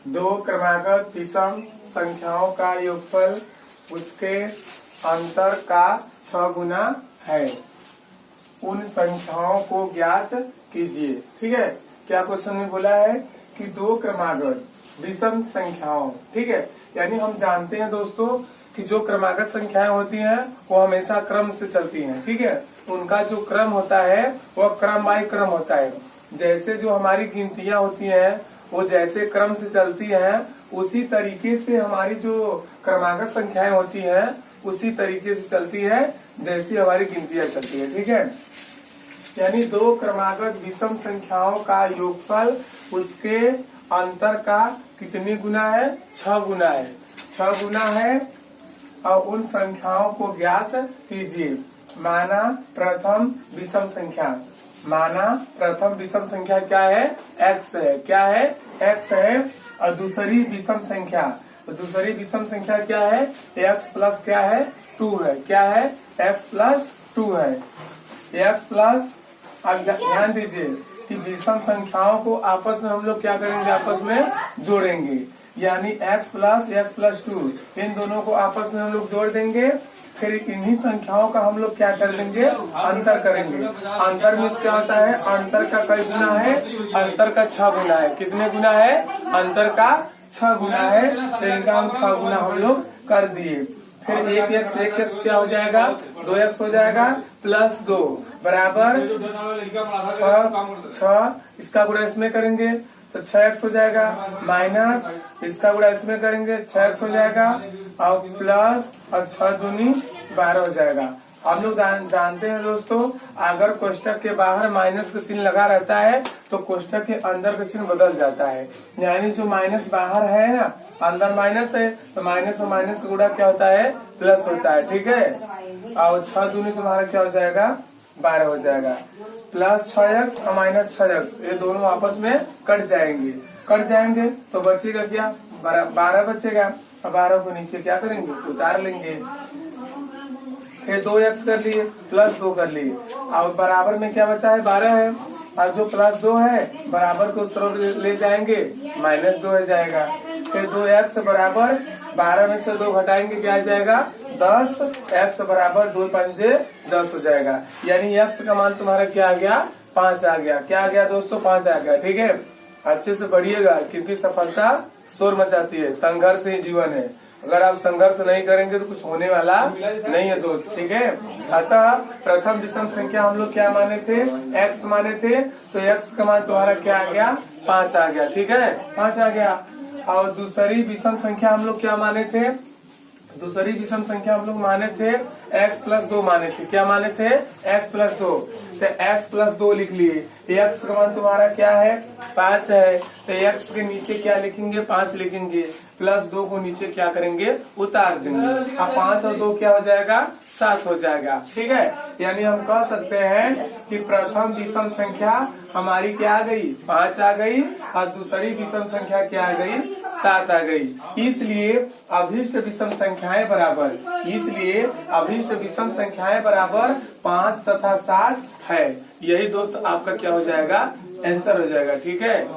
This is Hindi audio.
दो क्रमागत विषम संख्याओं का योगफल उसके अंतर का 6 गुना है। उन संख्याओं को ज्ञात कीजिए। ठीक है, क्या क्वेश्चन में बोला है कि दो क्रमागत विषम संख्याओं, ठीक है, यानी हम जानते हैं दोस्तों कि जो क्रमागत संख्याएं होती हैं वो हमेशा क्रम से चलती हैं। ठीक है, उनका जो क्रम होता है वह क्रम बाय क्रम होता है। जैसे जो हमारी गिनतियां होती हैं वो जैसे क्रम से चलती हैं उसी तरीके से हमारी जो क्रमागत संख्याएं होती हैं उसी तरीके से चलती है जैसी हमारी गिनतियां चलती है। ठीक है, यानी दो क्रमागत विषम संख्याओं का योगफल उसके अंतर का कितनी गुना है? 6 गुना है। 6 गुना है और उन संख्याओं को ज्ञात कीजिए। माना प्रथम विषम संख्या, माना प्रथम विषम संख्या क्या है? x है। क्या है? x है। और दूसरी विषम संख्या, दूसरी विषम संख्या क्या है? x प्लस क्या है? 2 है। क्या है? x प्लस 2 है। x प्लस, अब ध्यान दीजिए कि विषम संख्याओं को आपस में हम लोग क्या करेंगे? आपस में जोड़ेंगे, यानी x प्लस 2 इन दोनों को आपस में हम लोग जोड़ देंगे। फिर इन्हीं संख्याओं का हम लोग क्या कर लेंगे? अंतर करेंगे। अंतर में क्या होता है? अंतर का कई गुना है? अंतर का 6 गुना है। कितने गुना है? अंतर का 6 गुना है। तो इनका हम 6 गुना हम लोग कर दिए। फिर एक एक्स क्या हो जाएगा? 2x हो जाएगा प्लस 2 बराबर 6। इसका गुणा इसमें करेंगे तो 6x हो जाएगा, माइनस इसका गुणा इसमें करेंगे 6x हो जाएगा और प्लस और 6 दूनी 12 हो जाएगा। हम लोग जानते हैं दोस्तों, अगर कोष्टक के बाहर माइनस का चिन्ह लगा रहता है तो कोष्टक के अंदर का चिन्ह बदल जाता है। यानी जो माइनस बाहर है ना, अंदर माइनस है तो माइनस और माइनस का गुणा क्या होता है? प्लस होता है। ठीक है, और 6 दूनी तुम्हारा क्या हो जाएगा? 12 हो जाएगा। प्लस 6x और माइनस 6x ये दोनों आपस में कट जाएंगे। कट जाएंगे तो बचेगा क्या? 12 बचेगा। और 12 को नीचे क्या करेंगे? उतार लेंगे। फिर 2x कर लिए, प्लस 2 कर लिए, और बराबर में क्या बचा है? 12 है। और जो प्लस 2 है बराबर को उस तरफ ले जाएंगे, माइनस 2 हो जाएगा। फिर 2x बराबर 12 में से 2 घटाएंगे, क्या आ जाएगा? 10। x बराबर 2 पंजे 10 हो जाएगा। यानी x का मान तुम्हारा क्या आ गया? 5 आ गया। क्या आ गया दोस्तों? 5 आ गया। ठीक है, अच्छे से पढ़िएगा क्योंकि सफलता शोर मचाती है। संघर्ष ही जीवन है। अगर आप संघर्ष नहीं करेंगे तो कुछ होने वाला नहीं है दोस्त। ठीक है, अतः प्रथम विषम संख्या हम लोग क्या माने थे? x माने थे, तो x का मान तुम्हारा क्या आ गया? 5 आ गया। ठीक है, 5 आ गया। और दूसरी विषम संख्या हम लोग क्या माने थे? दूसरी विषम संख्या हम लोग माने थे x प्लस 2 माने थे। क्या माने थे? x plus 2। तो x प्लस 2 लिख लिए। x का मान तुम्हारा क्या है? 5 है। तो x के नीचे क्या लिखेंगे? 5 लिखेंगे। प्लस 2 को नीचे क्या करेंगे? उतार देंगे। अब 5 और 2 क्या हो जाएगा? 7 हो जाएगा। ठीक है, यानी हम कह सकते हैं कि प्रथम विषम संख्या हमारी क्या आ गई? 5 आ गई और दूसरी विषम संख्या क्या आ गई? 7 आ गई। इसलिए अभिष्ट विषम संख्याएं बराबर, इसलिए अभिष्ट विषम संख्याएं बराबर 5 तथा 7 है। यही दोस्त आपका क्या हो जाएगा? आंसर हो जाएगा। ठीक है।